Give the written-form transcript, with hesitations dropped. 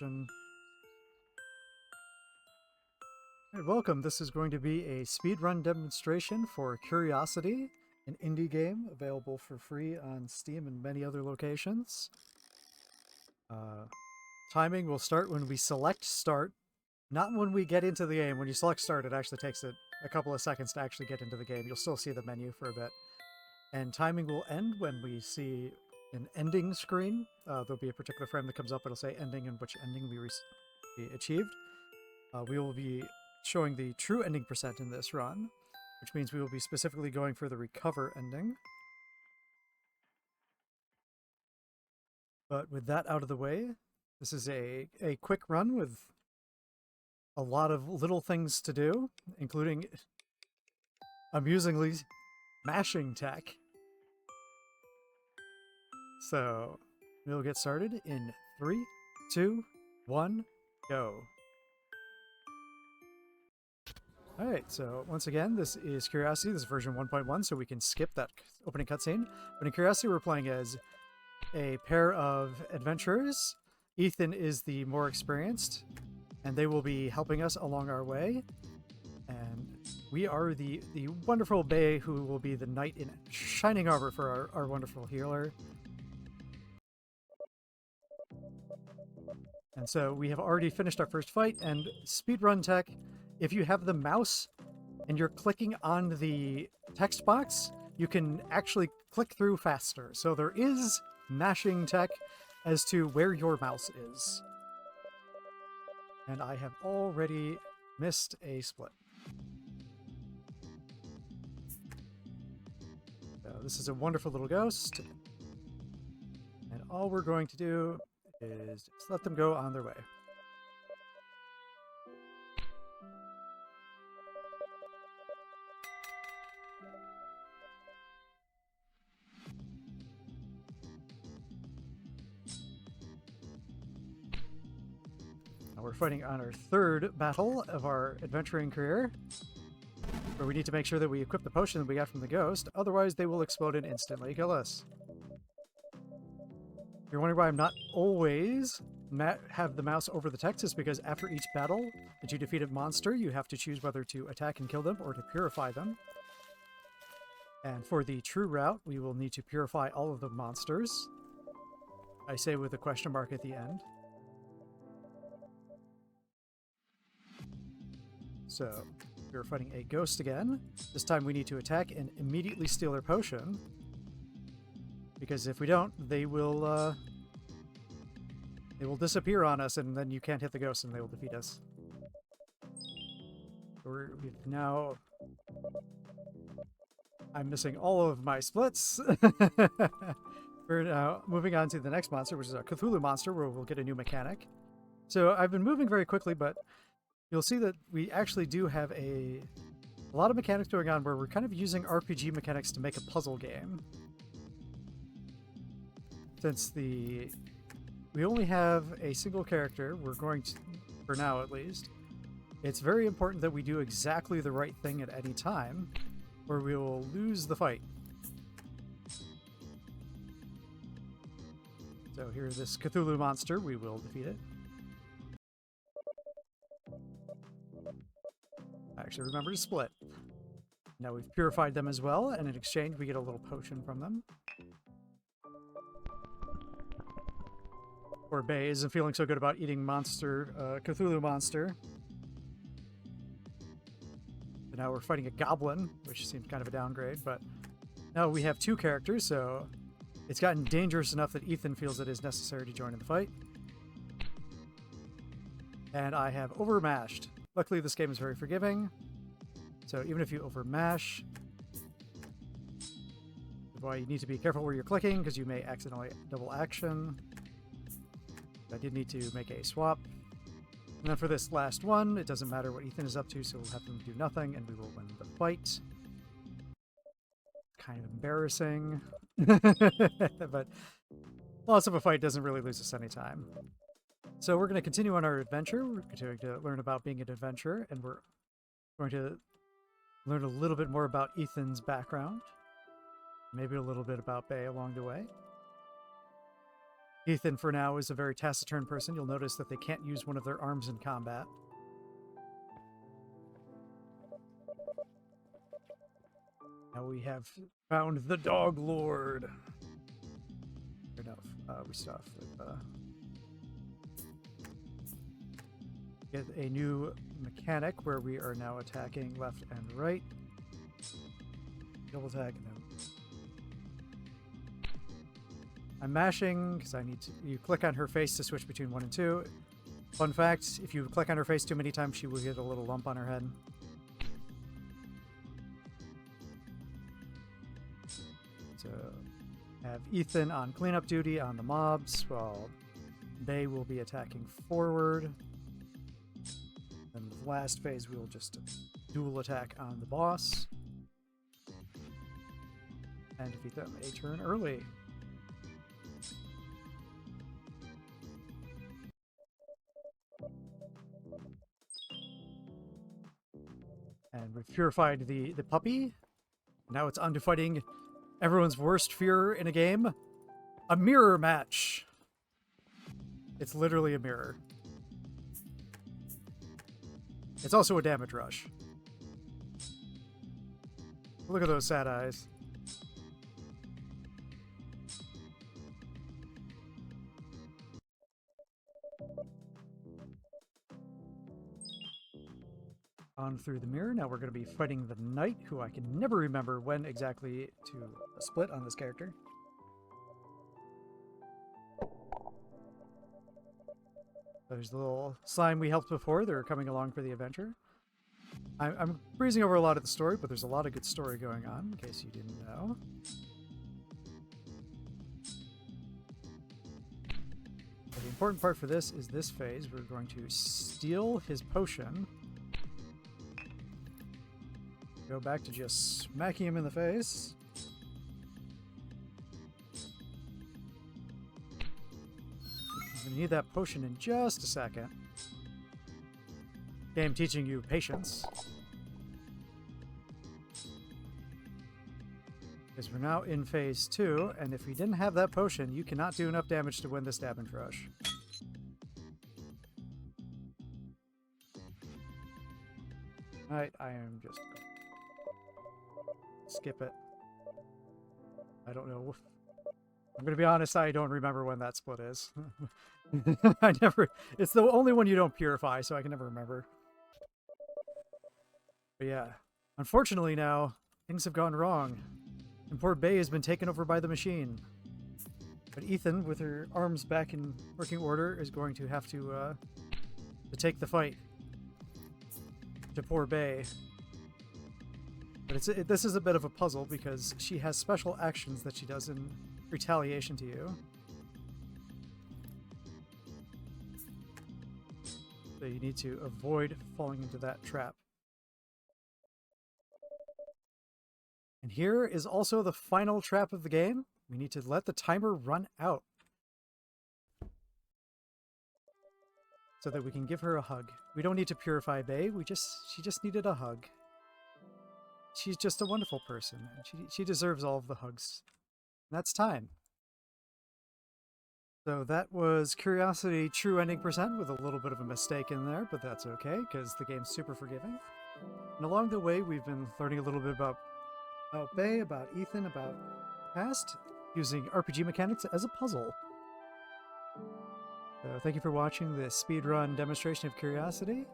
Hey, welcome. This is going to be a speedrun demonstration for Cureocity, an indie game available for free on Steam and many other locations. Timing will start when we select start, not when we get into the game. When you select start, it actually takes a couple of seconds to actually get into the game. You'll still see the menu for a bit. And timing will end when we see an ending screen. There'll be a particular frame that comes up. It'll say ending and which ending we achieved. We will be showing the true ending percent in this run, which means we will be specifically going for the recover ending. But with that out of the way, this is a quick run with a lot of little things to do, including, amusingly, mashing tech. So we'll get started in 3, 2, 1, go. Alright, so once again, this is Cureocity. This is version 1.1, so we can skip that opening cutscene. But in Cureocity, we're playing as a pair of adventurers. Ethan is the more experienced, and they will be helping us along our way. And we are the wonderful Bay, who will be the knight in shining armor for our wonderful healer. And so we have already finished our first fight, and speedrun tech, if you have the mouse and you're clicking on the text box, you can actually click through faster. So there is mashing tech as to where your mouse is. And I have already missed a split. So this is a wonderful little ghost. And all we're going to do is just let them go on their way. Now we're fighting on our third battle of our adventuring career, where we need to make sure that we equip the potion that we got from the ghost, otherwise they will explode and instantly kill us. If you're wondering why I'm not always have the mouse over the text, is because after each battle that you defeat a monster, you have to choose whether to attack and kill them or to purify them. And for the true route, we will need to purify all of the monsters. I say with a question mark at the end. So, we're fighting a ghost again. This time we need to attack and immediately steal their potion. Because if we don't, they will disappear on us, and then you can't hit the ghost and they will defeat us. We've now... I'm missing all of my splits. We're now moving on to the next monster, which is a Cthulhu monster, where we'll get a new mechanic. So I've been moving very quickly, but you'll see that we actually do have a lot of mechanics going on where we're kind of using RPG mechanics to make a puzzle game. Since we only have a single character, we're going to, for now at least, it's very important that we do exactly the right thing at any time, or we will lose the fight. So here's this Cthulhu monster, we will defeat it. Actually, remember to split. Now we've purified them as well, and in exchange we get a little potion from them. Poor Bay isn't feeling so good about eating Cthulhu monster. But now we're fighting a goblin, which seems kind of a downgrade, but now we have two characters, so it's gotten dangerous enough that Ethan feels it is necessary to join in the fight. And I have overmashed. Luckily, this game is very forgiving, so even if you overmash, you need to be careful where you're clicking, because you may accidentally double action. I did need to make a swap. And then for this last one, it doesn't matter what Ethan is up to, so we'll have him do nothing, and we will win the fight. Kind of embarrassing. But loss of a fight doesn't really lose us any time. So we're going to continue on our adventure. We're continuing to learn about being an adventurer, and we're going to learn a little bit more about Ethan's background. Maybe a little bit about Bay along the way. Ethan, for now, is a very taciturn person. You'll notice that they can't use one of their arms in combat. Now we have found the Dog Lord. Fair enough. We start with get a new mechanic where we are now attacking left and right. Double attack and then I'm mashing because I need to. You click on her face to switch between 1 and 2. Fun fact: if you click on her face too many times, she will get a little lump on her head. So, have Ethan on cleanup duty on the mobs, while Bay will be attacking forward. And the last phase, we will just dual attack on the boss and defeat them a turn early. And we've purified the puppy. Now it's on to fighting everyone's worst fear in a game. A mirror match. It's literally a mirror. It's also a damage rush. Look at those sad eyes. On through the mirror. Now we're going to be fighting the knight, who I can never remember when exactly to split on this character. There's the little slime we helped before. They're coming along for the adventure. I'm breezing over a lot of the story, but there's a lot of good story going on, in case you didn't know. But the important part for this is this phase. We're going to steal his potion. Go back to just smacking him in the face. I'm going to need that potion in just a second. Game teaching you patience. Because we're now in phase 2, and if we didn't have that potion, you cannot do enough damage to win this damage rush. Alright, I am just... skip it. I don't know. I'm going to be honest, I don't remember when that split is. I never... It's the only one you don't purify, so I can never remember. But yeah. Unfortunately now, things have gone wrong. And poor Bay has been taken over by the machine. But Ethan, with her arms back in working order, is going to have to take the fight to poor Bay. But this is a bit of a puzzle because she has special actions that she does in retaliation to you. So you need to avoid falling into that trap. And here is also the final trap of the game. We need to let the timer run out so that we can give her a hug. We don't need to purify Bay. She just needed a hug. She's just a wonderful person. She deserves all of the hugs. And that's time. So that was Curiosity True Ending Percent with a little bit of a mistake in there, but that's okay because the game's super forgiving. And along the way, we've been learning a little bit about Bay, about Ethan, about past, using RPG mechanics as a puzzle. So thank you for watching this speedrun demonstration of Curiosity.